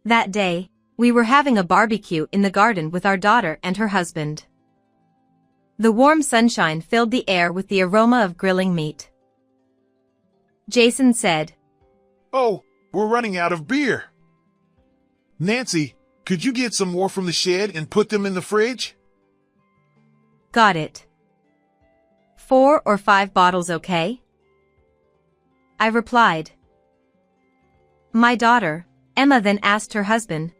That day, we were having a barbecue in the garden with our daughter and her husband. The warm sunshine filled the air with the aroma of grilling meat. Jason said, "Oh, we're running out of beer. Nancy, could you get some more from the shed and put them in the fridge?" "Got it. 4 or 5 bottles, okay?" I replied. My daughter, Emma, then asked her husband,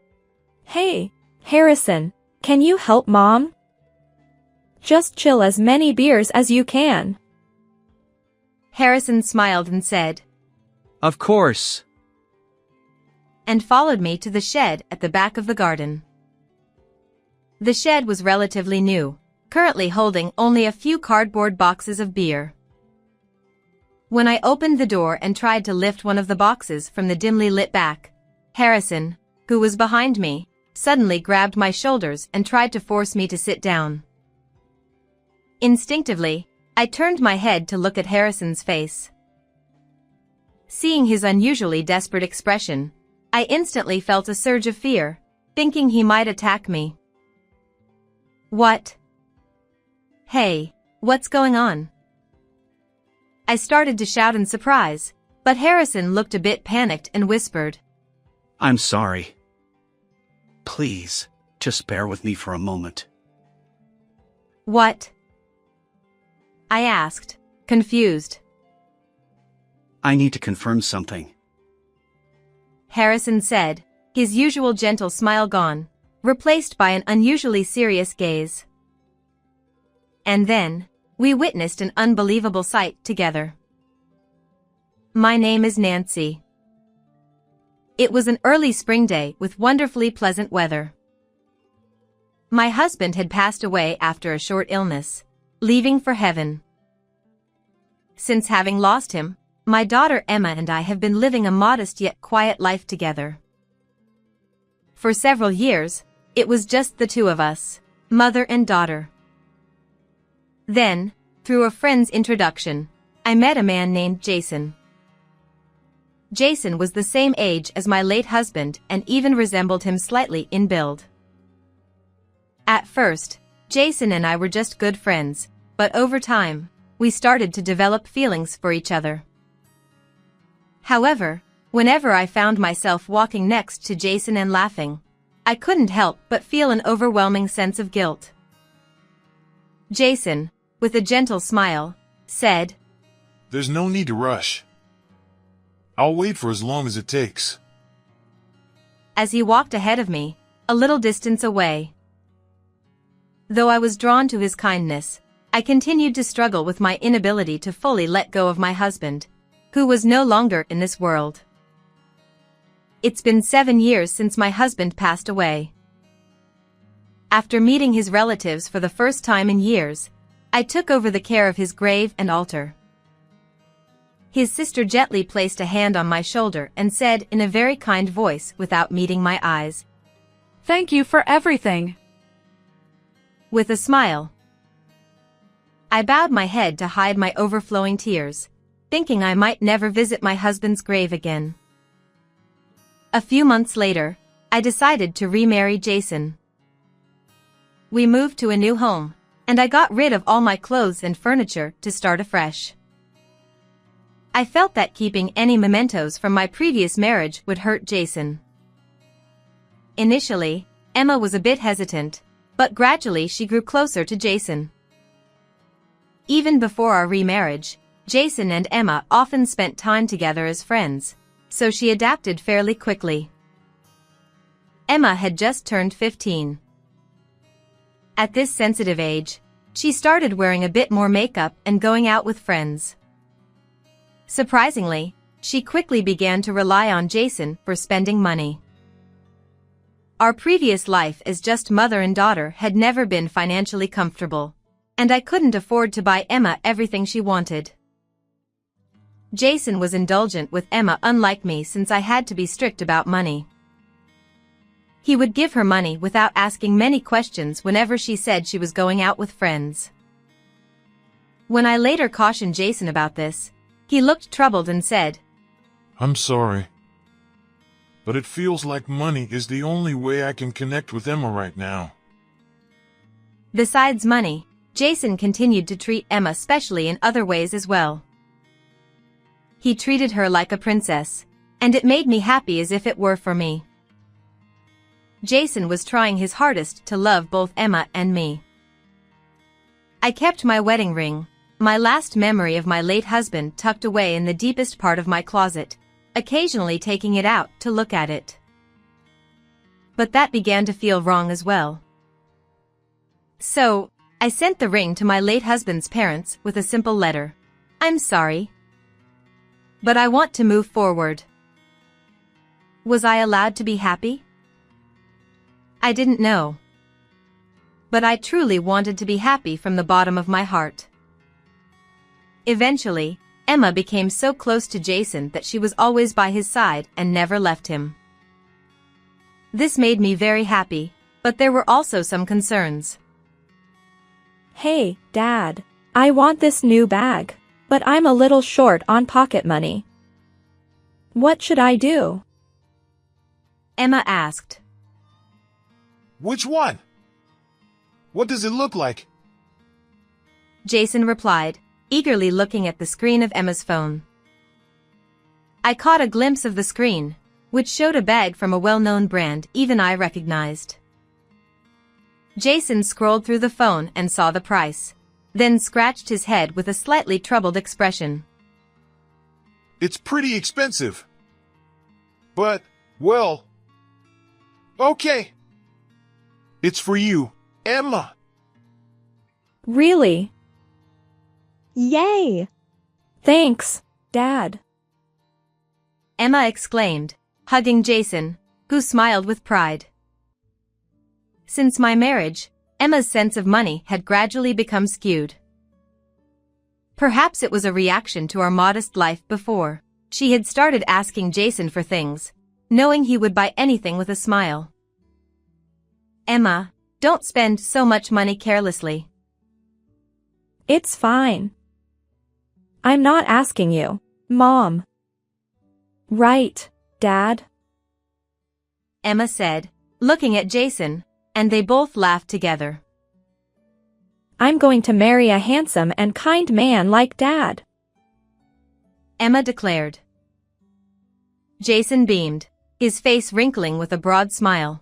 "Hey, Harrison, can you help Mom? Just chill as many beers as you can." Harrison smiled and said, "Of course." And followed me to the shed at the back of the garden. The shed was relatively new, currently holding only a few cardboard boxes of beer. When I opened the door and tried to lift one of the boxes from the dimly lit back, Harrison, who was behind me, suddenly grabbed my shoulders and tried to force me to sit down. Instinctively, I turned my head to look at Harrison's face. Seeing his unusually desperate expression, I instantly felt a surge of fear, thinking he might attack me. "What? Hey, what's going on?" I started to shout in surprise, but Harrison looked a bit panicked and whispered, "I'm sorry. Please, just bear with me for a moment." "What?" I asked, confused. "I need to confirm something." Harrison said, his usual gentle smile gone, replaced by an unusually serious gaze. And then, we witnessed an unbelievable sight together. My name is Nancy. It was an early spring day with wonderfully pleasant weather. My husband had passed away after a short illness, leaving for heaven. Since having lost him, my daughter Emma and I have been living a modest yet quiet life together. For several years, it was just the two of us, mother and daughter. Then, through a friend's introduction, I met a man named Jason. Jason was the same age as my late husband and even resembled him slightly in build. At first, Jason and I were just good friends, but over time, we started to develop feelings for each other. However, whenever I found myself walking next to Jason and laughing, I couldn't help but feel an overwhelming sense of guilt. Jason, with a gentle smile, said, "There's no need to rush. I'll wait for as long as it takes." As he walked ahead of me, a little distance away. Though I was drawn to his kindness, I continued to struggle with my inability to fully let go of my husband, who was no longer in this world. It's been 7 years since my husband passed away. After meeting his relatives for the first time in years, I took over the care of his grave and altar. His sister gently placed a hand on my shoulder and said in a very kind voice without meeting my eyes, "Thank you for everything." With a smile. I bowed my head to hide my overflowing tears, thinking I might never visit my husband's grave again. A few months later, I decided to remarry Jason. We moved to a new home, and I got rid of all my clothes and furniture to start afresh. I felt that keeping any mementos from my previous marriage would hurt Jason. Initially, Emma was a bit hesitant, but gradually she grew closer to Jason. Even before our remarriage, Jason and Emma often spent time together as friends, so she adapted fairly quickly. Emma had just turned 15. At this sensitive age, she started wearing a bit more makeup and going out with friends. Surprisingly, she quickly began to rely on Jason for spending money. Our previous life as just mother and daughter had never been financially comfortable, and I couldn't afford to buy Emma everything she wanted. Jason was indulgent with Emma, unlike me, since I had to be strict about money. He would give her money without asking many questions whenever she said she was going out with friends. When I later cautioned Jason about this, he looked troubled and said, "I'm sorry. but it feels like money is the only way I can connect with Emma right now. Besides money, Jason continued to treat Emma specially in other ways as well. He treated her like a princess, and it made me happy as if it were for me. Jason was trying his hardest to love both Emma and me. I kept my wedding ring, my last memory of my late husband, tucked away in the deepest part of my closet, occasionally taking it out to look at it. But that began to feel wrong as well. So, I sent the ring to my late husband's parents with a simple letter. "I'm sorry, but I want to move forward." Was I allowed to be happy? I didn't know. But I truly wanted to be happy from the bottom of my heart. Eventually, Emma became so close to Jason that she was always by his side and never left him. This made me very happy, but there were also some concerns. Hey, Dad. I want this new bag, but I'm a little short on pocket money. What should I do? Emma asked. Which one? What does it look like? Jason replied, eagerly looking at the screen of Emma's phone. I caught a glimpse of the screen, which showed a bag from a well-known brand even I recognized. Jason scrolled through the phone and saw the price, then scratched his head with a slightly troubled expression. It's pretty expensive. But, well, okay. It's for you, Emma. Really? Yay! Thanks, Dad. Emma exclaimed, hugging Jason, who smiled with pride. Since my marriage, Emma's sense of money had gradually become skewed. Perhaps it was a reaction to our modest life before. She had started asking Jason for things, knowing he would buy anything with a smile. Emma, don't spend so much money carelessly. It's fine. I'm not asking you, Mom. Right, Dad? Emma said, looking at Jason, and they both laughed together. I'm going to marry a handsome and kind man like Dad. Emma declared. Jason beamed, his face wrinkling with a broad smile.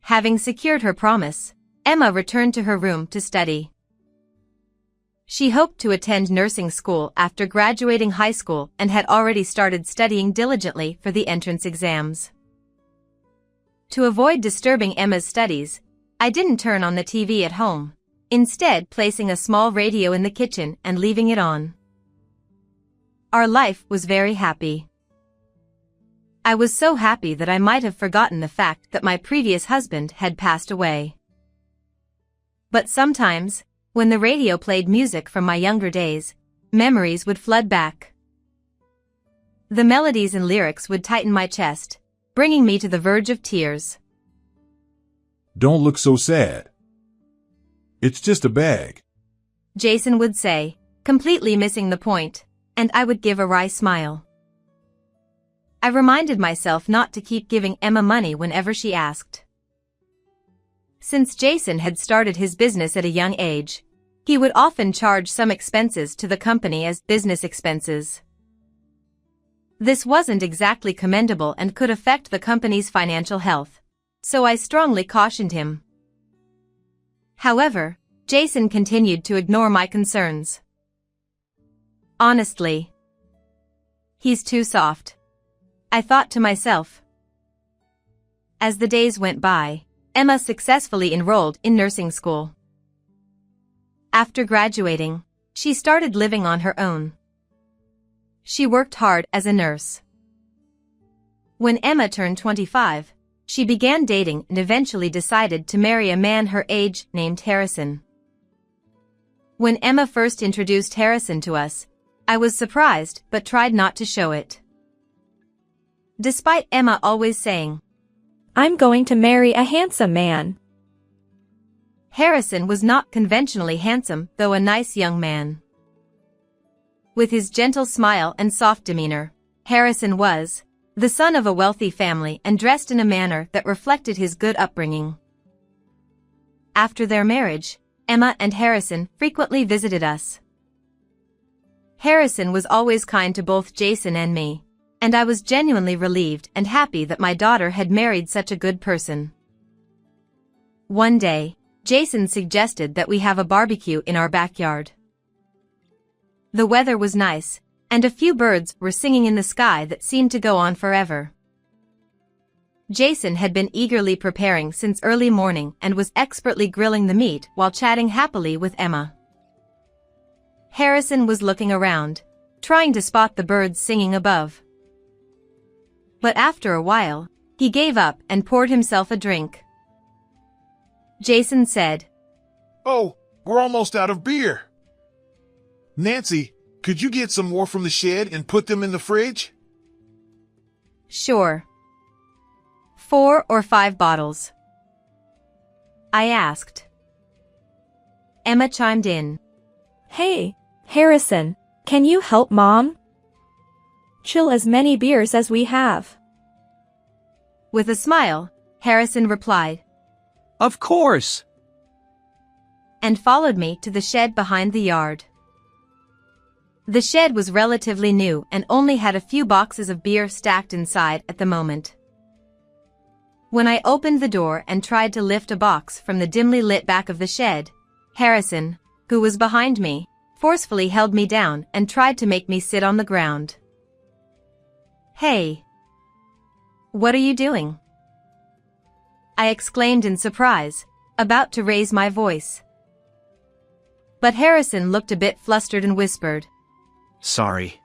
Having secured her promise, Emma returned to her room to study. She hoped to attend nursing school after graduating high school and had already started studying diligently for the entrance exams. To avoid disturbing Emma's studies, I didn't turn on the TV at home, instead placing a small radio in the kitchen and leaving it on. Our life was very happy. I was so happy that I might have forgotten the fact that my previous husband had passed away. But sometimes, when the radio played music from my younger days, memories would flood back. The melodies and lyrics would tighten my chest, bringing me to the verge of tears. Don't look so sad. It's just a bag, Jason would say, completely missing the point, and I would give a wry smile. I reminded myself not to keep giving Emma money whenever she asked. Since Jason had started his business at a young age, he would often charge some expenses to the company as business expenses. This wasn't exactly commendable and could affect the company's financial health, so I strongly cautioned him. However, Jason continued to ignore my concerns. Honestly, he's too soft, I thought to myself. As the days went by, Emma successfully enrolled in nursing school. After graduating, she started living on her own. She worked hard as a nurse. When Emma turned 25, she began dating and eventually decided to marry a man her age named Harrison. When Emma first introduced Harrison to us, I was surprised but tried not to show it. Despite Emma always saying, I'm going to marry a handsome man. Harrison was not conventionally handsome, though a nice young man. With his gentle smile and soft demeanor, Harrison was, the son of a wealthy family and dressed in a manner that reflected his good upbringing. After their marriage, Emma and Harrison frequently visited us. Harrison was always kind to both Jason and me, and I was genuinely relieved and happy that my daughter had married such a good person. One day, Jason suggested that we have a barbecue in our backyard. The weather was nice, and a few birds were singing in the sky that seemed to go on forever. Jason had been eagerly preparing since early morning and was expertly grilling the meat while chatting happily with Emma. Harrison was looking around, trying to spot the birds singing above. But after a while, he gave up and poured himself a drink. Jason said, "Oh, we're almost out of beer. Nancy, could you get some more from the shed and put them in the fridge?" "Sure. 4 or 5 bottles?" I asked. Emma chimed in. Hey, Harrison, can you help Mom? Chill as many beers as we have. With a smile, Harrison replied, Of course. and followed me to the shed behind the yard. The shed was relatively new and only had a few boxes of beer stacked inside at the moment. When I opened the door and tried to lift a box from the dimly lit back of the shed, Harrison, who was behind me, forcefully held me down and tried to make me sit on the ground. "Hey! What are you doing?" I exclaimed in surprise, about to raise my voice. But Harrison looked a bit flustered and whispered, Sorry.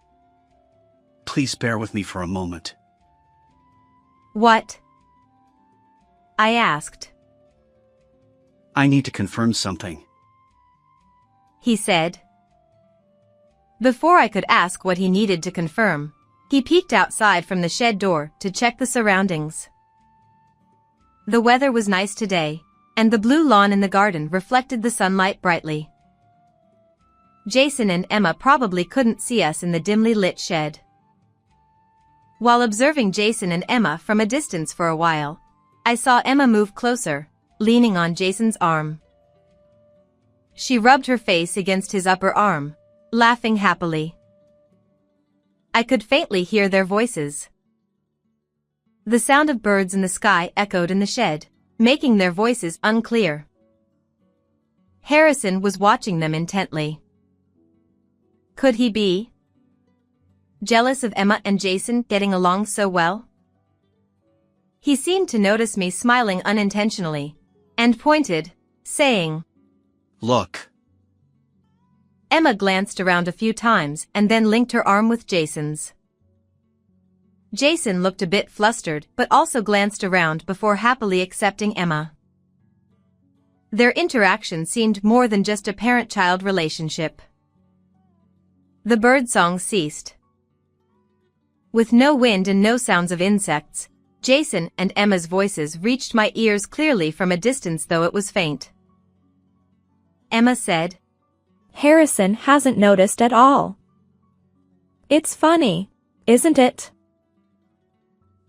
Please bear with me for a moment. "What?" I asked. I need to confirm something. He said. Before I could ask what he needed to confirm, he peeked outside from the shed door to check the surroundings. The weather was nice today, and the blue lawn in the garden reflected the sunlight brightly. Jason and Emma probably couldn't see us in the dimly lit shed. While observing Jason and Emma from a distance for a while, I saw Emma move closer, leaning on Jason's arm. She rubbed her face against his upper arm, laughing happily. I could faintly hear their voices. The sound of birds in the sky echoed in the shed, making their voices unclear. Harrison was watching them intently. Could he be jealous of Emma and Jason getting along so well? He seemed to notice me smiling unintentionally, and pointed, saying, Look. Emma glanced around a few times and then linked her arm with Jason's. Jason looked a bit flustered but also glanced around before happily accepting Emma. Their interaction seemed more than just a parent-child relationship. The birdsong ceased. With no wind and no sounds of insects, Jason and Emma's voices reached my ears clearly from a distance, though it was faint. Emma said, Harrison hasn't noticed at all. It's funny, isn't it?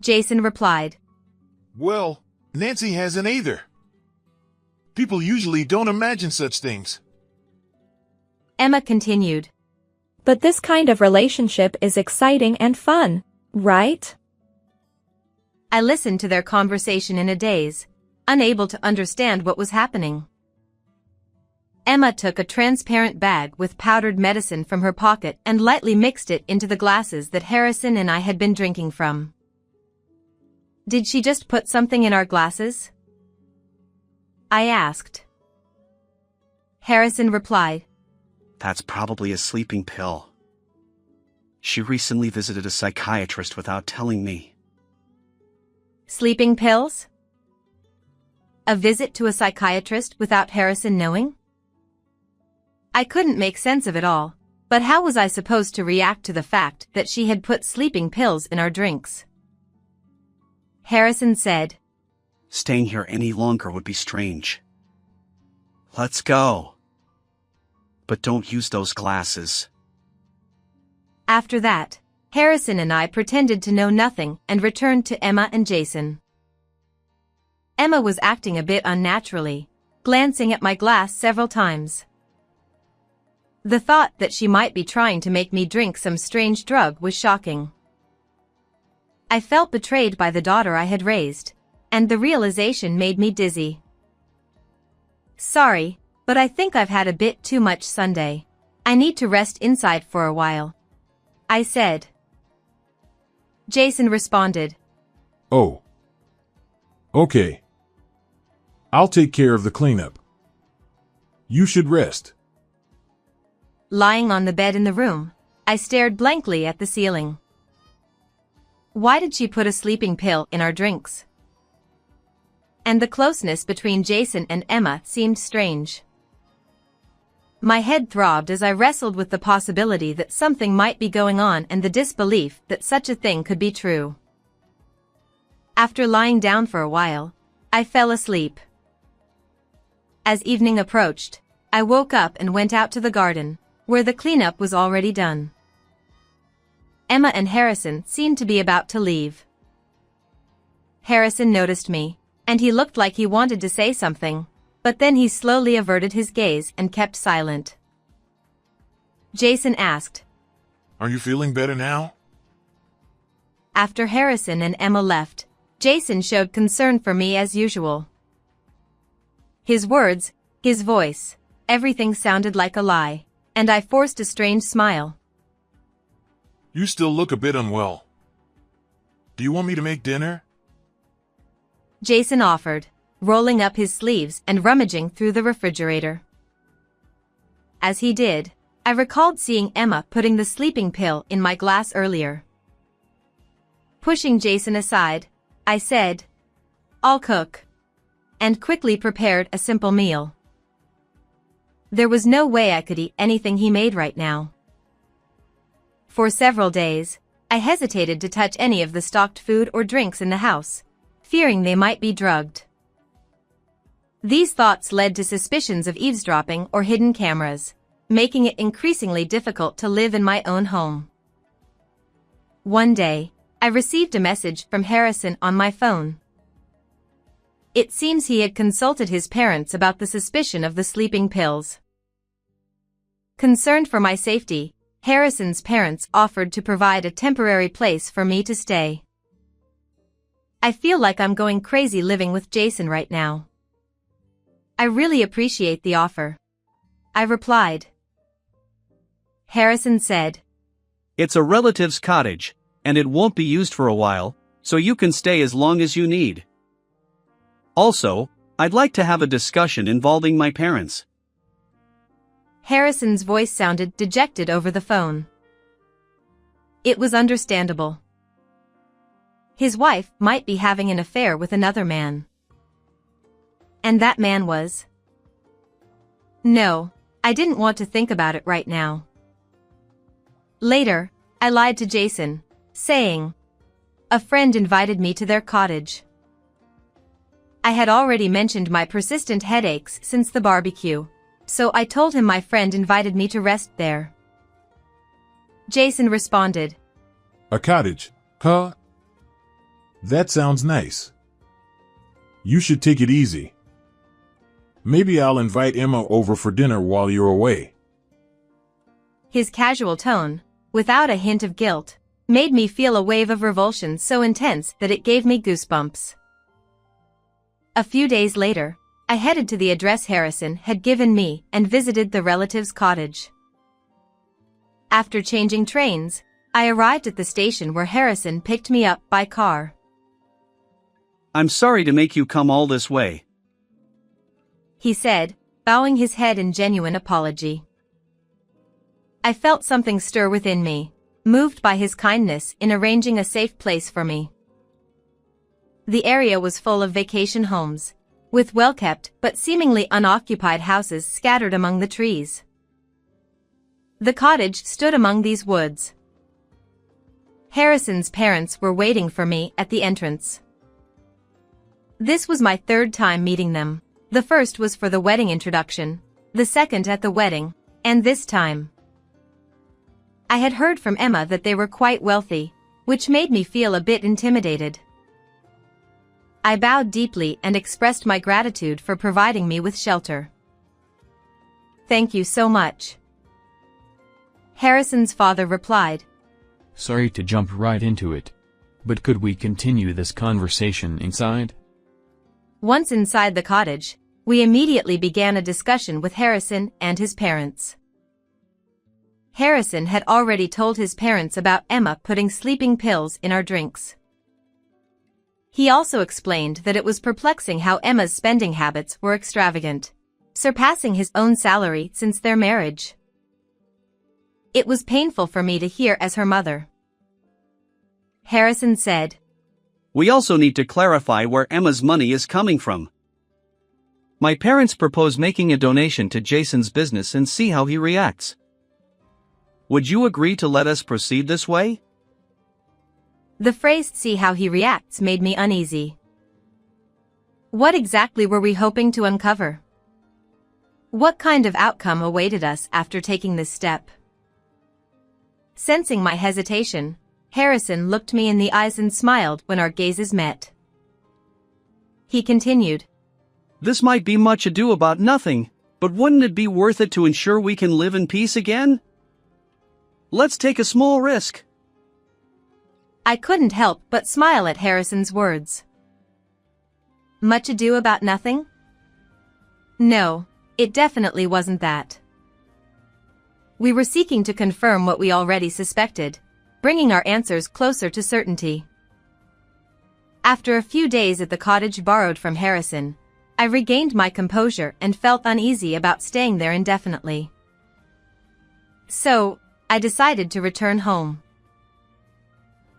Jason replied. Well, Nancy hasn't either. People usually don't imagine such things. Emma continued. But this kind of relationship is exciting and fun, right? I listened to their conversation in a daze, unable to understand what was happening. Emma took a transparent bag with powdered medicine from her pocket and lightly mixed it into the glasses that Harrison and I had been drinking from. Did she just put something in our glasses? I asked. Harrison replied. That's probably a sleeping pill. She recently visited a psychiatrist without telling me. Sleeping pills? A visit to a psychiatrist without Harrison knowing? I couldn't make sense of it all, but how was I supposed to react to the fact that she had put sleeping pills in our drinks? Harrison said, Staying here any longer would be strange. Let's go. But don't use those glasses. After that, Harrison and I pretended to know nothing and returned to Emma and Jason. Emma was acting a bit unnaturally, glancing at my glass several times. The thought that she might be trying to make me drink some strange drug was shocking. I felt betrayed by the daughter I had raised, and the realization made me dizzy. Sorry, but I think I've had a bit too much Sunday. I need to rest inside for a while, I said. Jason responded. Oh. Okay. I'll take care of the cleanup. You should rest. Lying on the bed in the room, I stared blankly at the ceiling. Why did she put a sleeping pill in our drinks? And the closeness between Jason and Emma seemed strange. My head throbbed as I wrestled with the possibility that something might be going on and the disbelief that such a thing could be true. After lying down for a while, I fell asleep. As evening approached, I woke up and went out to the garden, where the cleanup was already done. Emma and Harrison seemed to be about to leave. Harrison noticed me, and he looked like he wanted to say something, but then he slowly averted his gaze and kept silent. Jason asked, Are you feeling better now? After Harrison and Emma left, Jason showed concern for me as usual. His words, his voice, everything sounded like a lie, and I forced a strange smile. You still look a bit unwell. Do you want me to make dinner? Jason offered, rolling up his sleeves and rummaging through the refrigerator. As he did, I recalled seeing Emma putting the sleeping pill in my glass earlier. Pushing Jason aside, I said, I'll cook, and quickly prepared a simple meal. There was no way I could eat anything he made right now. For several days, I hesitated to touch any of the stocked food or drinks in the house, fearing they might be drugged. These thoughts led to suspicions of eavesdropping or hidden cameras, making it increasingly difficult to live in my own home. One day, I received a message from Harrison on my phone. It seems he had consulted his parents about the suspicion of the sleeping pills. Concerned for my safety, Harrison's parents offered to provide a temporary place for me to stay. I feel like I'm going crazy living with Jason right now. I really appreciate the offer, I replied. Harrison said, It's a relative's cottage, and it won't be used for a while, so you can stay as long as you need. Also, I'd like to have a discussion involving my parents. Harrison's voice sounded dejected over the phone. It was understandable. His wife might be having an affair with another man. And that man was... No, I didn't want to think about it right now. Later, I lied to Jason, saying, a friend invited me to their cottage. I had already mentioned my persistent headaches since the barbecue, so I told him my friend invited me to rest there. Jason responded, A cottage, huh? That sounds nice. You should take it easy. Maybe I'll invite Emma over for dinner while you're away. His casual tone, without a hint of guilt, made me feel a wave of revulsion so intense that it gave me goosebumps. A few days later, I headed to the address Harrison had given me and visited the relative's cottage. After changing trains, I arrived at the station where Harrison picked me up by car. I'm sorry to make you come all this way, he said, bowing his head in genuine apology. I felt something stir within me, moved by his kindness in arranging a safe place for me. The area was full of vacation homes, with well-kept but seemingly unoccupied houses scattered among the trees. The cottage stood among these woods. Harrison's parents were waiting for me at the entrance. This was my third time meeting them. The first was for the wedding introduction, the second at the wedding, and this time. I had heard from Emma that they were quite wealthy, which made me feel a bit intimidated. I bowed deeply and expressed my gratitude for providing me with shelter. "Thank you so much," Harrison's father replied. Sorry to jump right into it. But could we continue this conversation inside? Once inside the cottage, we immediately began a discussion with Harrison and his parents. Harrison had already told his parents about Emma putting sleeping pills in our drinks. He also explained that it was perplexing how Emma's spending habits were extravagant, surpassing his own salary since their marriage. It was painful for me to hear as her mother. Harrison said, "We also need to clarify where Emma's money is coming from. My parents propose making a donation to Jason's business and see how he reacts. Would you agree to let us proceed this way?" The phrase "see how he reacts" made me uneasy. What exactly were we hoping to uncover? What kind of outcome awaited us after taking this step? Sensing my hesitation, Harrison looked me in the eyes and smiled when our gazes met. He continued, "This might be much ado about nothing, but wouldn't it be worth it to ensure we can live in peace again? Let's take a small risk." I couldn't help but smile at Harrison's words. Much ado about nothing? No, it definitely wasn't that. We were seeking to confirm what we already suspected, bringing our answers closer to certainty. After a few days at the cottage borrowed from Harrison, I regained my composure and felt uneasy about staying there indefinitely. So, I decided to return home.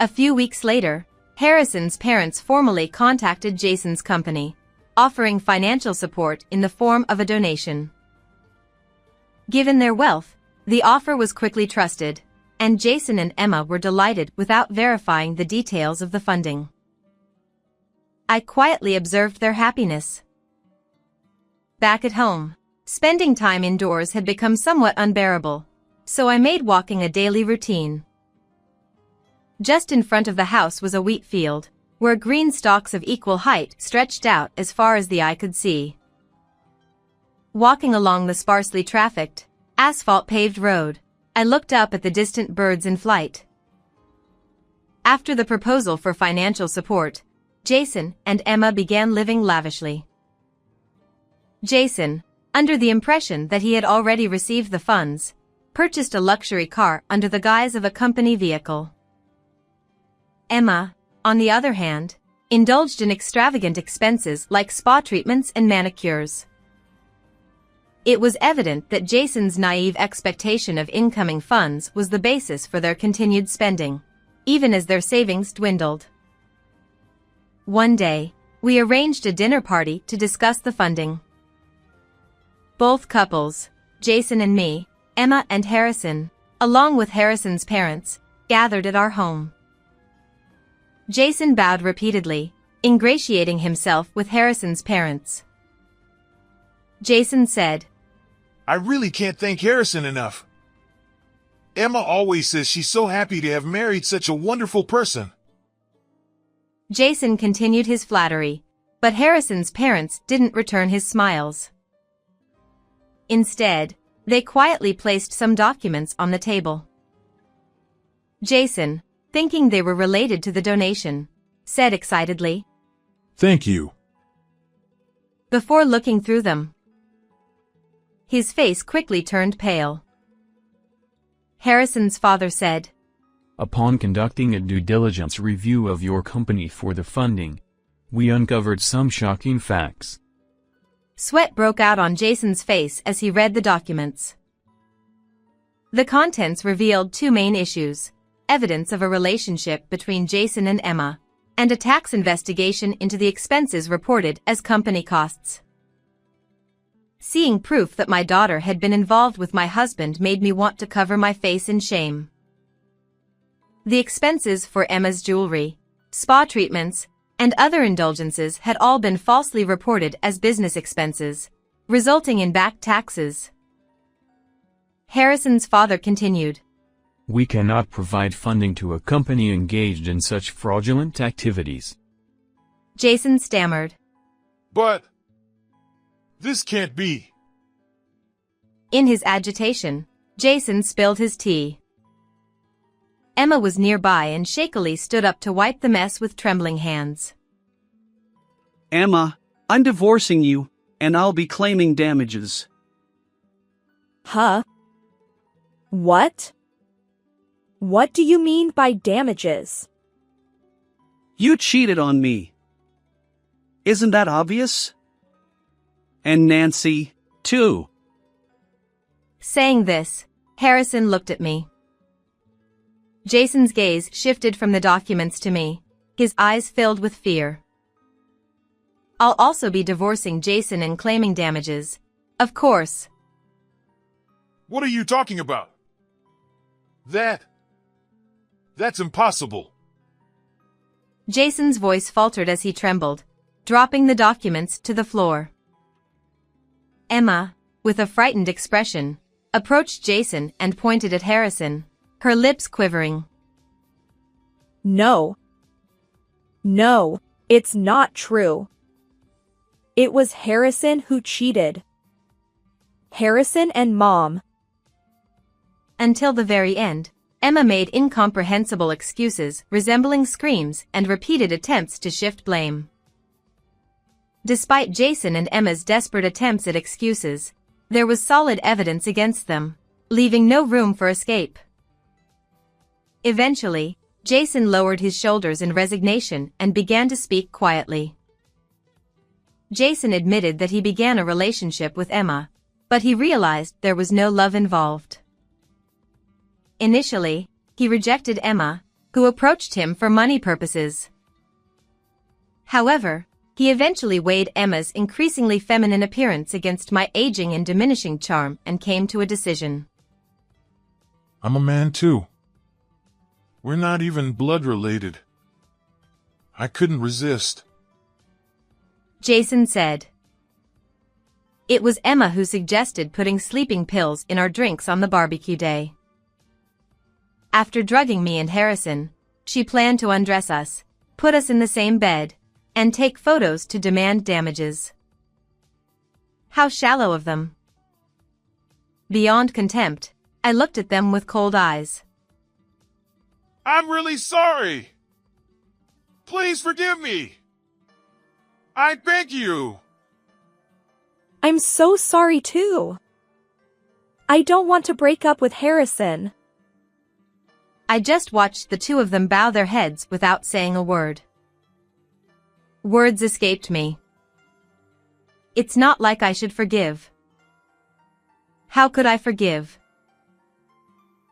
A few weeks later, Harrison's parents formally contacted Jason's company, offering financial support in the form of a donation. Given their wealth, the offer was quickly trusted, and Jason and Emma were delighted without verifying the details of the funding. I quietly observed their happiness. Back at home, spending time indoors had become somewhat unbearable, so I made walking a daily routine. Just in front of the house was a wheat field, where green stalks of equal height stretched out as far as the eye could see. Walking along the sparsely trafficked, asphalt-paved road, I looked up at the distant birds in flight. After the proposal for financial support, Jason and Emma began living lavishly. Jason, under the impression that he had already received the funds, purchased a luxury car under the guise of a company vehicle. Emma, on the other hand, indulged in extravagant expenses like spa treatments and manicures. It was evident that Jason's naive expectation of incoming funds was the basis for their continued spending, even as their savings dwindled. One day, we arranged a dinner party to discuss the funding. Both couples, Jason and me, Emma and Harrison, along with Harrison's parents, gathered at our home. Jason bowed repeatedly, ingratiating himself with Harrison's parents. Jason said, "I really can't thank Harrison enough. Emma always says she's so happy to have married such a wonderful person." Jason continued his flattery, but Harrison's parents didn't return his smiles. Instead, they quietly placed some documents on the table. Jason, thinking they were related to the donation, said excitedly, Thank you. before looking through them. His face quickly turned pale. Harrison's father said, Upon conducting a due diligence review of your company for the funding, we uncovered some shocking facts. Sweat broke out on Jason's face as he read the documents. The contents revealed two main issues: evidence of a relationship between Jason and Emma, and a tax investigation into the expenses reported as company costs. Seeing proof that my daughter had been involved with my husband made me want to cover my face in shame. The expenses for Emma's jewelry, spa treatments, and other indulgences had all been falsely reported as business expenses, resulting in back taxes. Harrison's father continued, We cannot provide funding to a company engaged in such fraudulent activities. Jason stammered. But this can't be. In his agitation, Jason spilled his tea. Emma was nearby and shakily stood up to wipe the mess with trembling hands. Emma, I'm divorcing you, and I'll be claiming damages. Huh? What? What do you mean by damages? You cheated on me. Isn't that obvious? And Nancy, too. Saying this, Harrison looked at me. Jason's gaze shifted from the documents to me, his eyes filled with fear. I'll also be divorcing Jason and claiming damages. Of course. What are you talking about? That's impossible. Jason's voice faltered as he trembled, dropping the documents to the floor. Emma, with a frightened expression, approached Jason and pointed at Harrison, her lips quivering. No. No, it's not true. It was Harrison who cheated. Harrison and Mom. Until the very end, Emma made incomprehensible excuses resembling screams and repeated attempts to shift blame. Despite Jason and Emma's desperate attempts at excuses, there was solid evidence against them, leaving no room for escape. Eventually, Jason lowered his shoulders in resignation and began to speak quietly. Jason admitted that he began a relationship with Emma, but he realized there was no love involved. Initially, he rejected Emma, who approached him for money purposes. However, he eventually weighed Emma's increasingly feminine appearance against my aging and diminishing charm and came to a decision. I'm a man too. We're not even blood related. I couldn't resist. Jason said. It was Emma who suggested putting sleeping pills in our drinks on the barbecue day. After drugging me and Harrison, she planned to undress us, put us in the same bed, and take photos to demand damages. How shallow of them. Beyond contempt, I looked at them with cold eyes. I'm really sorry. Please forgive me. I beg you. I'm so sorry too. I don't want to break up with Harrison. I just watched the two of them bow their heads without saying a word. Words escaped me. It's not like I should forgive. How could I forgive?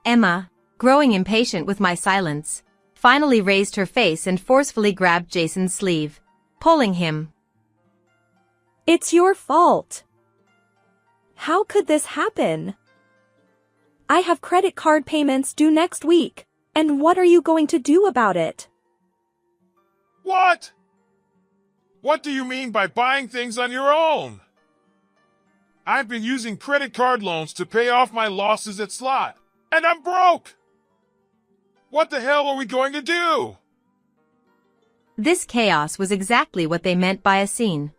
Emma, growing impatient with my silence, finally raised her face and forcefully grabbed Jason's sleeve, pulling him. It's your fault. How could this happen? I have credit card payments due next week, and what are you going to do about it? What? What do you mean by buying things on your own? I've been using credit card loans to pay off my losses at slot, and I'm broke. What the hell are we going to do? This chaos was exactly what they meant by a scene.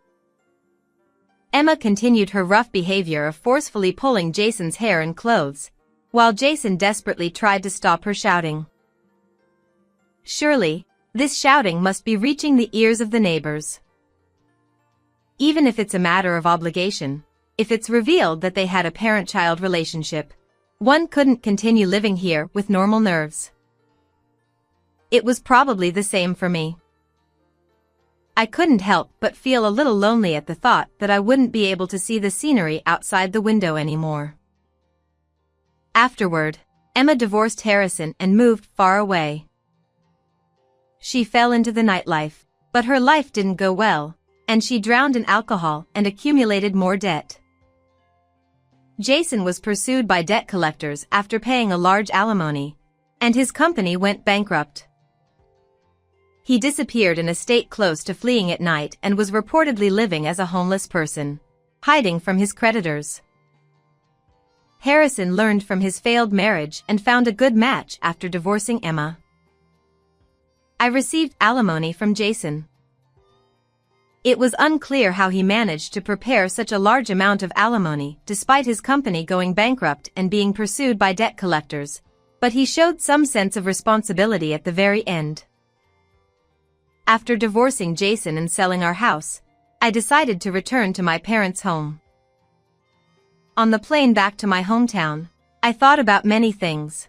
Emma continued her rough behavior of forcefully pulling Jason's hair and clothes, while Jason desperately tried to stop her shouting. Surely, this shouting must be reaching the ears of the neighbors. Even if it's a matter of obligation, if it's revealed that they had a parent-child relationship, one couldn't continue living here with normal nerves. It was probably the same for me. I couldn't help but feel a little lonely at the thought that I wouldn't be able to see the scenery outside the window anymore. Afterward, Emma divorced Harrison and moved far away. She fell into the nightlife, but her life didn't go well, and she drowned in alcohol and accumulated more debt. Jason was pursued by debt collectors after paying a large alimony, and his company went bankrupt. He disappeared in a state close to fleeing at night and was reportedly living as a homeless person, hiding from his creditors. Harrison learned from his failed marriage and found a good match after divorcing Emma. I received alimony from Jason. It was unclear how he managed to prepare such a large amount of alimony despite his company going bankrupt and being pursued by debt collectors, but he showed some sense of responsibility at the very end. After divorcing Jason and selling our house, I decided to return to my parents' home. On the plane back to my hometown, I thought about many things.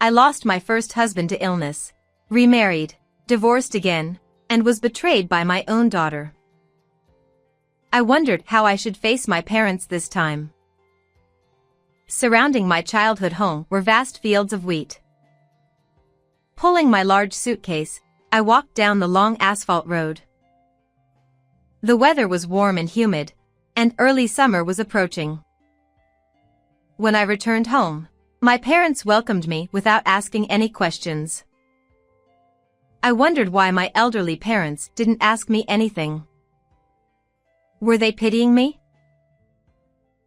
I lost my first husband to illness, remarried, divorced again, and was betrayed by my own daughter. I wondered how I should face my parents this time. Surrounding my childhood home were vast fields of wheat. Pulling my large suitcase, I walked down the long asphalt road. The weather was warm and humid, and early summer was approaching. When I returned home, my parents welcomed me without asking any questions. I wondered why my elderly parents didn't ask me anything. Were they pitying me?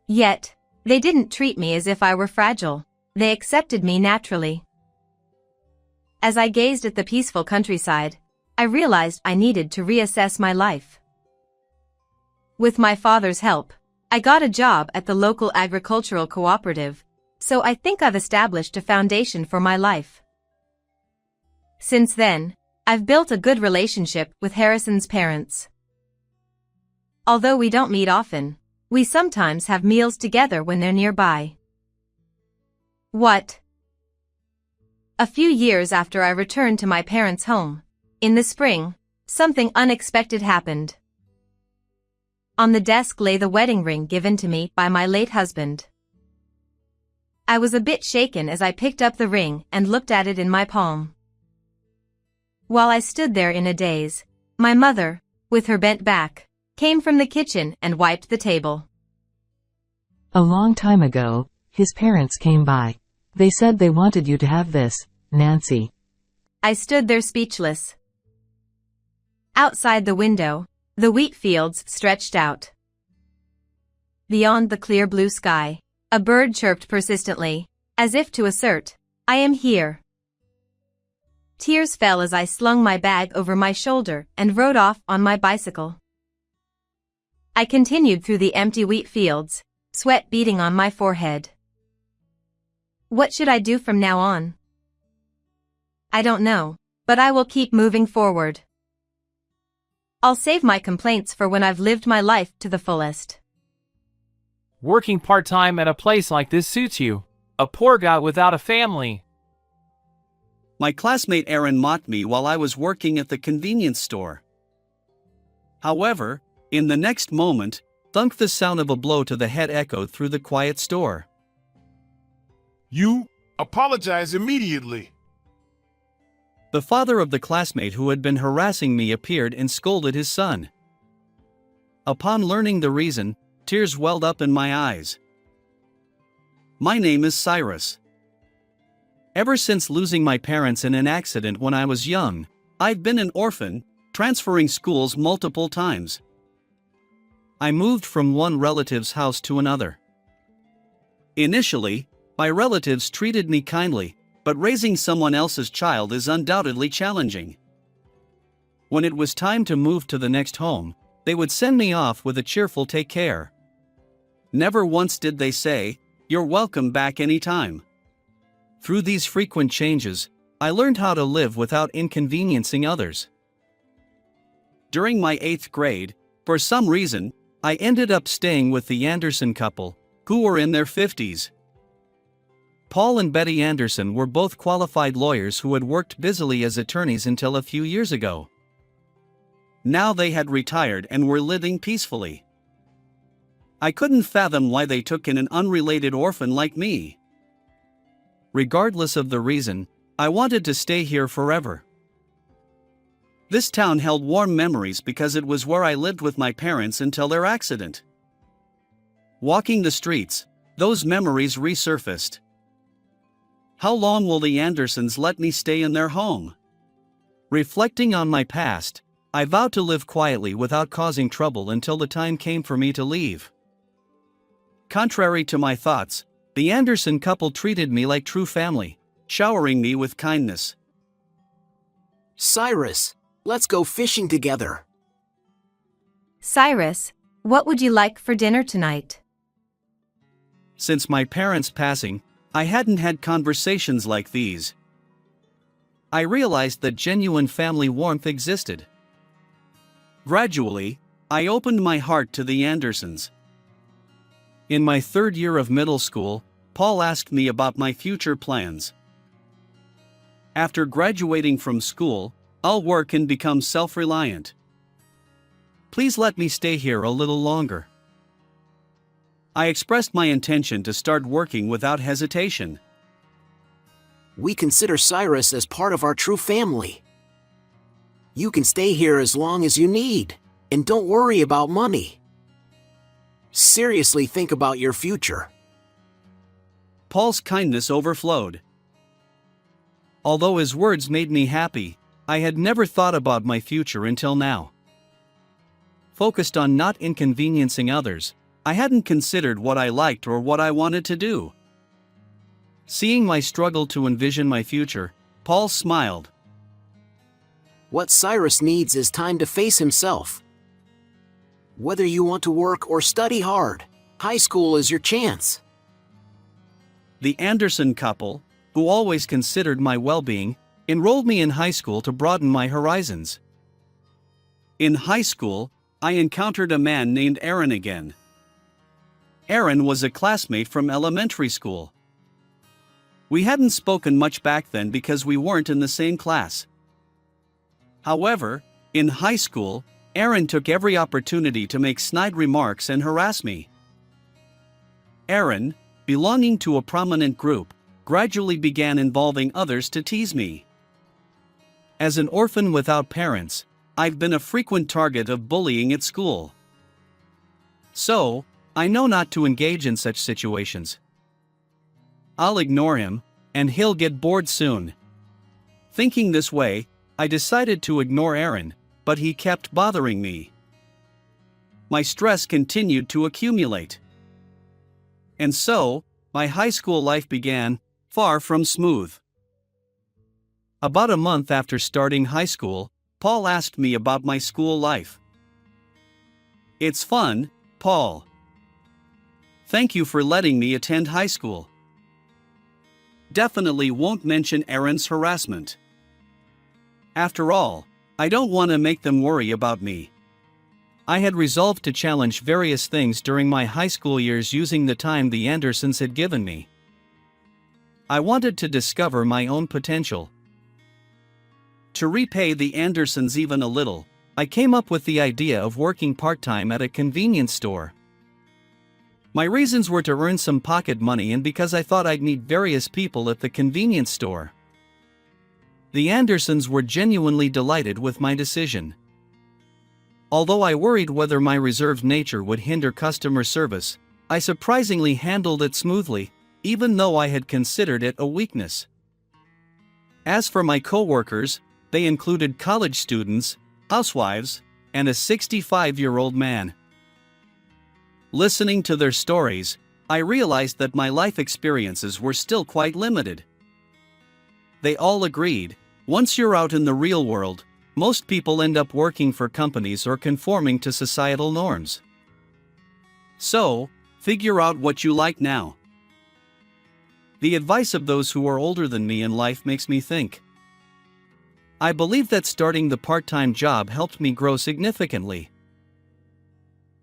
Yet, they didn't treat me as if I were fragile. They accepted me naturally. As I gazed at the peaceful countryside, I realized I needed to reassess my life. With my father's help, I got a job at the local agricultural cooperative, so I think I've established a foundation for my life. Since then, I've built a good relationship with Harrison's parents. Although we don't meet often, we sometimes have meals together when they're nearby. What? A few years after I returned to my parents' home, in the spring, something unexpected happened. On the desk lay the wedding ring given to me by my late husband. I was a bit shaken as I picked up the ring and looked at it in my palm. While I stood there in a daze, my mother, with her bent back, came from the kitchen and wiped the table. A long time ago, his parents came by. They said they wanted you to have this, Nancy. I stood there speechless. Outside the window, the wheat fields stretched out. Beyond the clear blue sky, a bird chirped persistently, as if to assert, "I am here." Tears fell as I slung my bag over my shoulder and rode off on my bicycle. I continued through the empty wheat fields, sweat beading on my forehead. What should I do from now on? I don't know, but I will keep moving forward. I'll save my complaints for when I've lived my life to the fullest. Working part-time at a place like this suits you. A poor guy without a family. My classmate Aaron mocked me while I was working at the convenience store. However, in the next moment, thunk, the sound of a blow to the head echoed through the quiet store. You apologize immediately. The father of the classmate who had been harassing me appeared and scolded his son. Upon learning the reason, tears welled up in my eyes. My name is Cyrus. Ever since losing my parents in an accident when I was young, I've been an orphan, transferring schools multiple times. I moved from one relative's house to another. Initially, my relatives treated me kindly, but raising someone else's child is undoubtedly challenging. When it was time to move to the next home, they would send me off with a cheerful "take care." Never once did they say, "You're welcome back anytime." Through these frequent changes, I learned how to live without inconveniencing others. During my 8th grade, for some reason, I ended up staying with the Anderson couple, who were in their 50s. Paul and Betty Anderson were both qualified lawyers who had worked busily as attorneys until a few years ago. Now they had retired and were living peacefully. I couldn't fathom why they took in an unrelated orphan like me. Regardless of the reason, I wanted to stay here forever. This town held warm memories because it was where I lived with my parents until their accident. Walking the streets, those memories resurfaced. How long will the Andersons let me stay in their home? Reflecting on my past, I vowed to live quietly without causing trouble until the time came for me to leave. Contrary to my thoughts, the Anderson couple treated me like true family, showering me with kindness. Cyrus, let's go fishing together. Cyrus, what would you like for dinner tonight? Since my parents' passing, I hadn't had conversations like these. I realized that genuine family warmth existed. Gradually, I opened my heart to the Andersons. In my third year of middle school, Paul asked me about my future plans. After graduating from school, I'll work and become self-reliant. Please let me stay here a little longer. I expressed my intention to start working without hesitation. We consider Cyrus as part of our true family. You can stay here as long as you need, and don't worry about money. Seriously think about your future. Paul's kindness overflowed. Although his words made me happy, I had never thought about my future until now. Focused on not inconveniencing others, I hadn't considered what I liked or what I wanted to do. Seeing my struggle to envision my future, Paul smiled. What Cyrus needs is time to face himself. Whether you want to work or study hard, high school is your chance. The Anderson couple, who always considered my well-being, enrolled me in high school to broaden my horizons. In high school, I encountered a man named Aaron again. Aaron was a classmate from elementary school. We hadn't spoken much back then because we weren't in the same class. However, in high school, Aaron took every opportunity to make snide remarks and harass me. Aaron, belonging to a prominent group, gradually began involving others to tease me. As an orphan without parents, I've been a frequent target of bullying at school. So, I know not to engage in such situations. I'll ignore him, and he'll get bored soon. Thinking this way, I decided to ignore Aaron, but he kept bothering me. My stress continued to accumulate. And so, my high school life began, far from smooth. About a month after starting high school, Paul asked me about my school life. It's fun, Paul. Thank you for letting me attend high school. Definitely won't mention Aaron's harassment. After all, I don't want to make them worry about me. I had resolved to challenge various things during my high school years using the time the Andersons had given me. I wanted to discover my own potential. To repay the Andersons even a little, I came up with the idea of working part-time at a convenience store. My reasons were to earn some pocket money and because I thought I'd meet various people at the convenience store. The Andersons were genuinely delighted with my decision. Although I worried whether my reserved nature would hinder customer service, I surprisingly handled it smoothly, even though I had considered it a weakness. As for my co-workers, they included college students, housewives, and a 65-year-old man. Listening to their stories, I realized that my life experiences were still quite limited. They all agreed, once you're out in the real world, most people end up working for companies or conforming to societal norms. So, figure out what you like now. The advice of those who are older than me in life makes me think. I believe that starting the part-time job helped me grow significantly.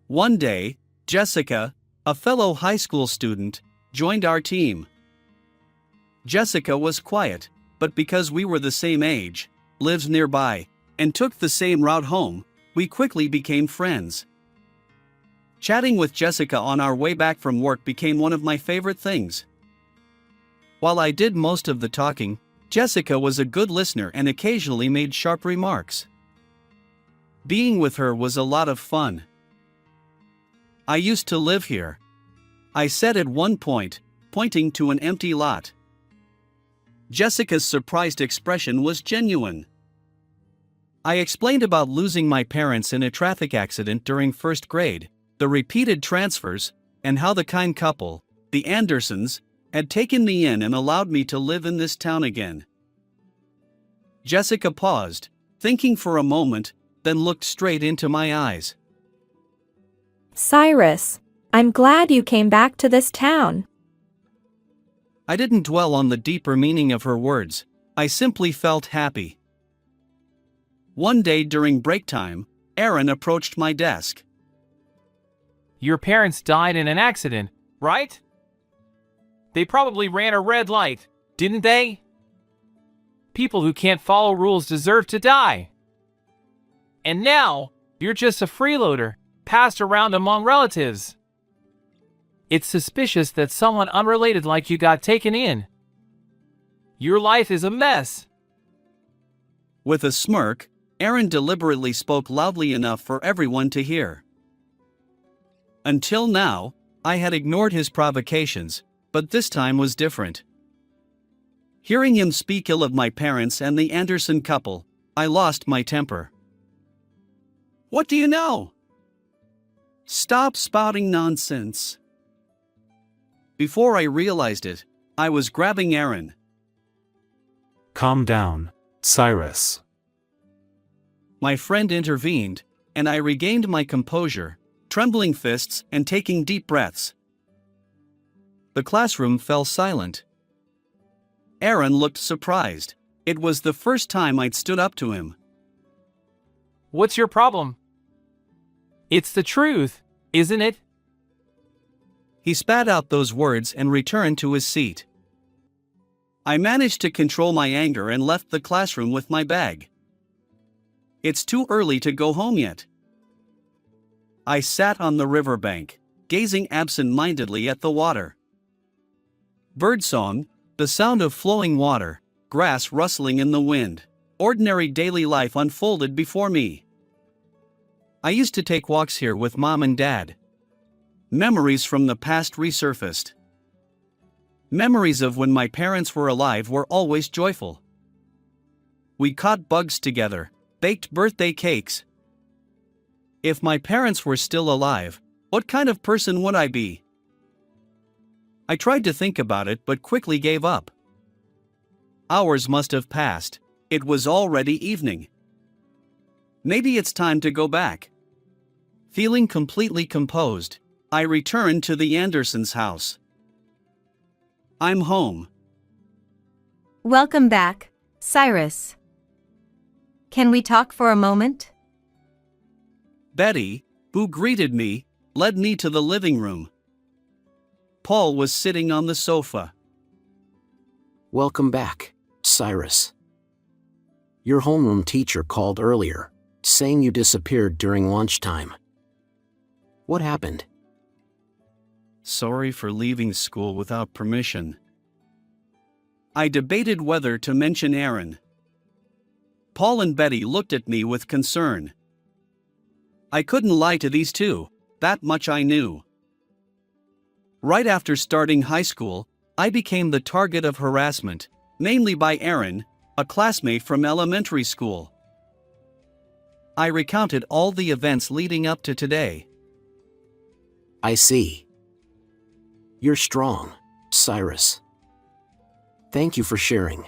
One day, Jessica, a fellow high school student, joined our team. Jessica was quiet, but because we were the same age, lived nearby, and took the same route home, we quickly became friends. Chatting with Jessica on our way back from work became one of my favorite things. While I did most of the talking, Jessica was a good listener and occasionally made sharp remarks. Being with her was a lot of fun. I used to live here, I said at one point, pointing to an empty lot. Jessica's surprised expression was genuine. I explained about losing my parents in a traffic accident during first grade, the repeated transfers, and how the kind couple, the Andersons, had taken me in and allowed me to live in this town again. Jessica paused, thinking for a moment, then looked straight into my eyes. Cyrus, I'm glad you came back to this town. I didn't dwell on the deeper meaning of her words, I simply felt happy. One day during break time, Aaron approached my desk. Your parents died in an accident, right? They probably ran a red light, didn't they? People who can't follow rules deserve to die. And now, you're just a freeloader, passed around among relatives. It's suspicious that someone unrelated like you got taken in. Your life is a mess. With a smirk, Aaron deliberately spoke loudly enough for everyone to hear. Until now, I had ignored his provocations, but this time was different. Hearing him speak ill of my parents and the Anderson couple, I lost my temper. What do you know? Stop spouting nonsense. Before I realized it, I was grabbing Aaron. Calm down, Cyrus. My friend intervened, and I regained my composure, trembling fists and taking deep breaths. The classroom fell silent. Aaron looked surprised. It was the first time I'd stood up to him. What's your problem? It's the truth, isn't it? He spat out those words and returned to his seat. I managed to control my anger and left the classroom with my bag. It's too early to go home yet. I sat on the riverbank, gazing absent-mindedly at the water. Birdsong, the sound of flowing water, grass rustling in the wind, ordinary daily life unfolded before me. I used to take walks here with Mom and Dad. Memories from the past resurfaced. Memories of when my parents were alive were always joyful. We caught bugs together, baked birthday cakes. If my parents were still alive, what kind of person would I be? I tried to think about it but quickly gave up. Hours must have passed. It was already evening. Maybe it's time to go back. Feeling completely composed, I returned to the Andersons' house. I'm home. Welcome back, Cyrus. Can we talk for a moment? Betty, who greeted me, led me to the living room. Paul was sitting on the sofa. Welcome back, Cyrus. Your homeroom teacher called earlier, saying you disappeared during lunchtime. What happened? Sorry for leaving school without permission. I debated whether to mention Aaron. Paul and Betty looked at me with concern. I couldn't lie to these two, that much I knew. Right after starting high school, I became the target of harassment, mainly by Aaron, a classmate from elementary school. I recounted all the events leading up to today. I see. You're strong, Cyrus. Thank you for sharing.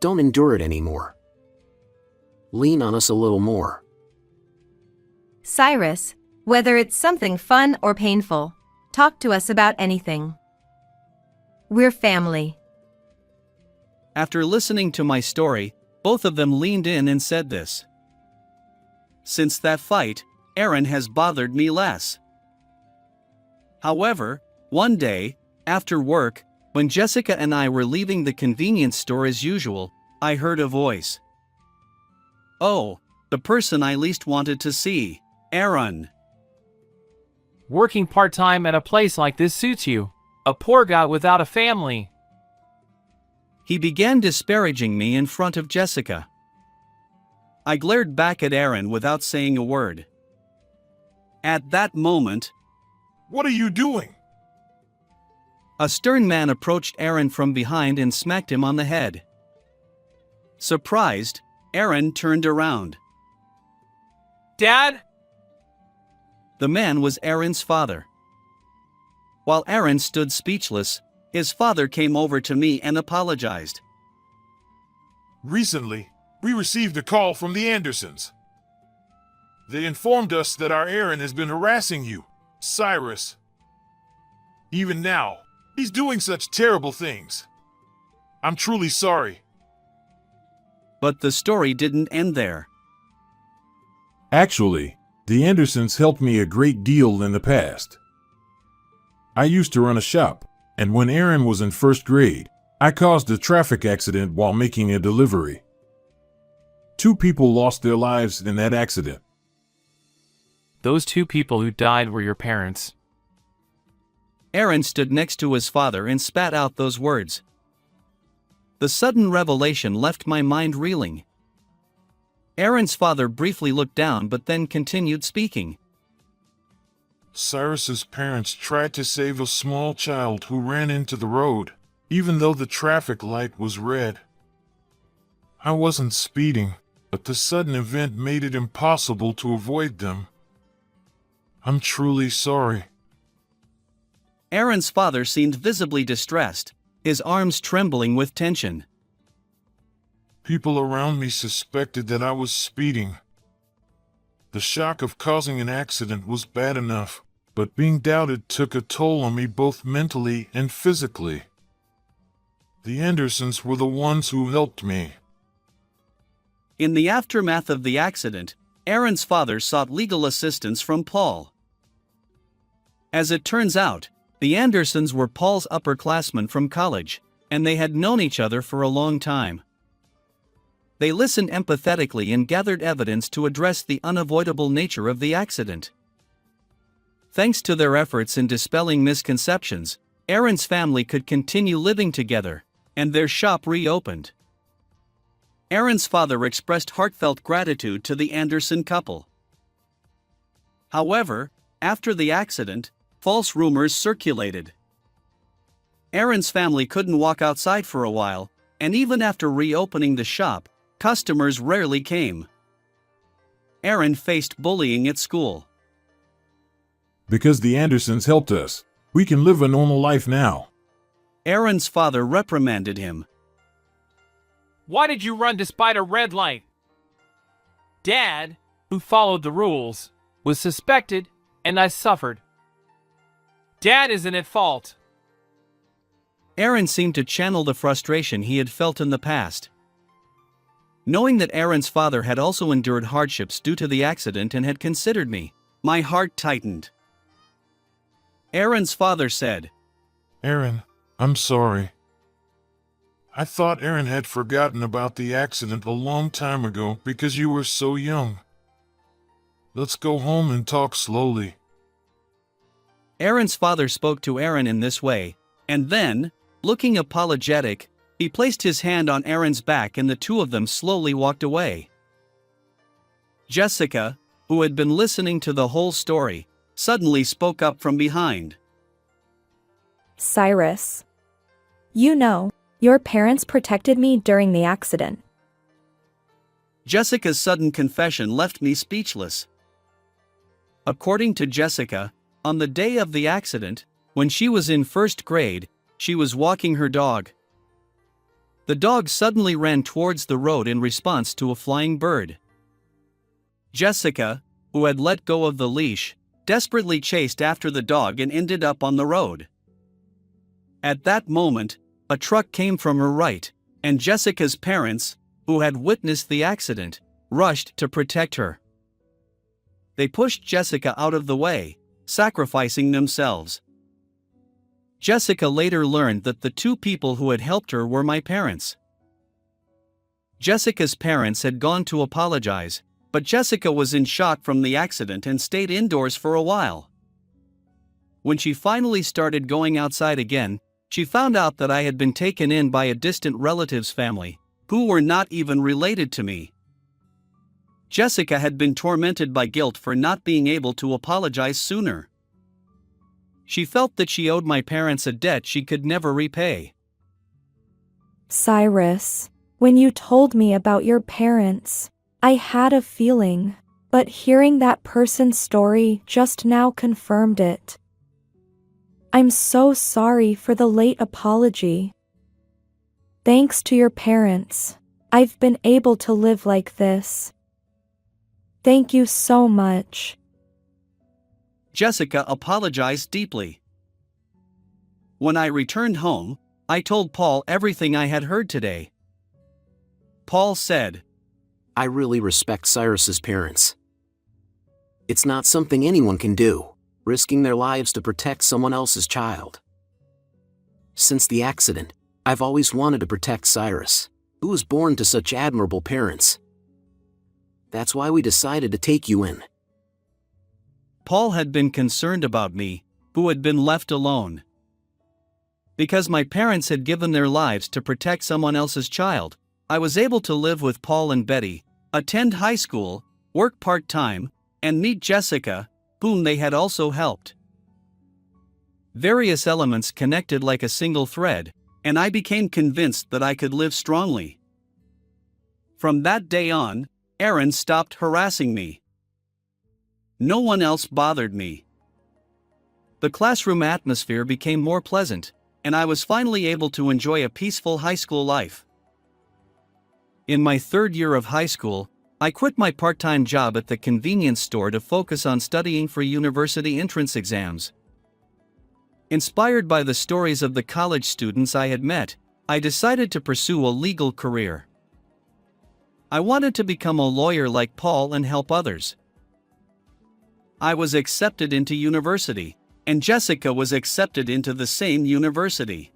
Don't endure it anymore. Lean on us a little more. Cyrus, whether it's something fun or painful, talk to us about anything. We're family. After listening to my story, both of them leaned in and said this. Since that fight, Aaron has bothered me less. However, one day, after work, when Jessica and I were leaving the convenience store as usual, I heard a voice. Oh, the person I least wanted to see, Aaron. Working part-time at a place like this suits you. A poor guy without a family. He began disparaging me in front of Jessica. I glared back at Aaron without saying a word. At that moment, What are you doing? a stern man approached Aaron from behind and smacked him on the head. Surprised, Aaron turned around. Dad? The man was Aaron's father. While Aaron stood speechless, his father came over to me and apologized. Recently, we received a call from the Andersons. They informed us that our Aaron has been harassing you, Cyrus. Even now, he's doing such terrible things. I'm truly sorry. But the story didn't end there. Actually, the Andersons helped me a great deal in the past. I used to run a shop, and when Aaron was in first grade, I caused a traffic accident while making a delivery. 2 people lost their lives in that accident. Those 2 people who died were your parents. Aaron stood next to his father and spat out those words. The sudden revelation left my mind reeling. Aaron's father briefly looked down but then continued speaking. Cyrus's parents tried to save a small child who ran into the road, even though the traffic light was red. I wasn't speeding, but the sudden event made it impossible to avoid them. I'm truly sorry. Aaron's father seemed visibly distressed, his arms trembling with tension. People around me suspected that I was speeding. The shock of causing an accident was bad enough, but being doubted took a toll on me both mentally and physically. The Andersons were the ones who helped me. In the aftermath of the accident, Aaron's father sought legal assistance from Paul. As it turns out, the Andersons were Paul's upperclassmen from college, and they had known each other for a long time. They listened empathetically and gathered evidence to address the unavoidable nature of the accident. Thanks to their efforts in dispelling misconceptions, Aaron's family could continue living together, and their shop reopened. Aaron's father expressed heartfelt gratitude to the Anderson couple. However, after the accident, false rumors circulated. Aaron's family couldn't walk outside for a while, and even after reopening the shop, customers rarely came. Aaron faced bullying at school. Because the Andersons helped us, we can live a normal life now. Aaron's father reprimanded him. Why did you run despite a red light? Dad, who followed the rules, was suspected, and I suffered. Dad isn't at fault. Aaron seemed to channel the frustration he had felt in the past. Knowing that Aaron's father had also endured hardships due to the accident and had considered me, my heart tightened. Aaron's father said, Aaron, I'm sorry. I thought Aaron had forgotten about the accident a long time ago because you were so young. Let's go home and talk slowly. Aaron's father spoke to Aaron in this way, and then, looking apologetic, he placed his hand on Aaron's back and the 2 of them slowly walked away. Jessica, who had been listening to the whole story, suddenly spoke up from behind. Cyrus. You know, your parents protected me during the accident. Jessica's sudden confession left me speechless. According to Jessica, on the day of the accident, when she was in first grade, she was walking her dog. The dog suddenly ran towards the road in response to a flying bird. Jessica, who had let go of the leash, desperately chased after the dog and ended up on the road. At that moment, a truck came from her right, and Jessica's parents, who had witnessed the accident, rushed to protect her. They pushed Jessica out of the way, sacrificing themselves. Jessica later learned that the 2 people who had helped her were my parents. Jessica's parents had gone to apologize, but Jessica was in shock from the accident and stayed indoors for a while. When she finally started going outside again, she found out that I had been taken in by a distant relative's family, who were not even related to me. Jessica had been tormented by guilt for not being able to apologize sooner. She felt that she owed my parents a debt she could never repay. Cyrus, when you told me about your parents, I had a feeling, but hearing that person's story just now confirmed it. I'm so sorry for the late apology. Thanks to your parents, I've been able to live like this. Thank you so much. Jessica apologized deeply. When I returned home, I told Paul everything I had heard today. Paul said, I really respect Cyrus's parents. It's not something anyone can do, risking their lives to protect someone else's child. Since the accident, I've always wanted to protect Cyrus, who was born to such admirable parents. That's why we decided to take you in. Paul had been concerned about me, who had been left alone. Because my parents had given their lives to protect someone else's child, I was able to live with Paul and Betty, attend high school, work part-time, and meet Jessica, whom they had also helped. Various elements connected like a single thread, and I became convinced that I could live strongly. From that day on, Aaron stopped harassing me. No one else bothered me. The classroom atmosphere became more pleasant, and I was finally able to enjoy a peaceful high school life. In my third year of high school, I quit my part-time job at the convenience store to focus on studying for university entrance exams. Inspired by the stories of the college students I had met, I decided to pursue a legal career. I wanted to become a lawyer like Paul and help others. I was accepted into university, and Jessica was accepted into the same university.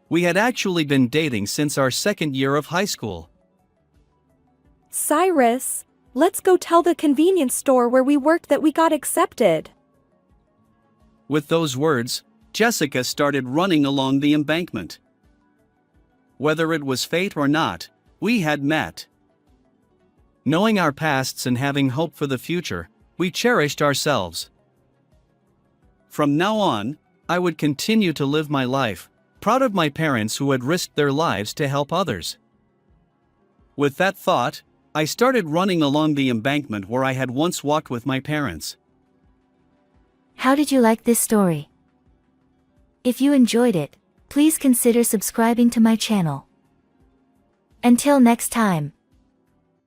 We had actually been dating since our second year of high school. Cyrus, let's go tell the convenience store where we worked that we got accepted. With those words, Jessica started running along the embankment. Whether it was fate or not, we had met. Knowing our pasts and having hope for the future, we cherished ourselves. From now on, I would continue to live my life, proud of my parents who had risked their lives to help others. With that thought, I started running along the embankment where I had once walked with my parents. How did you like this story? If you enjoyed it, please consider subscribing to my channel. Until next time.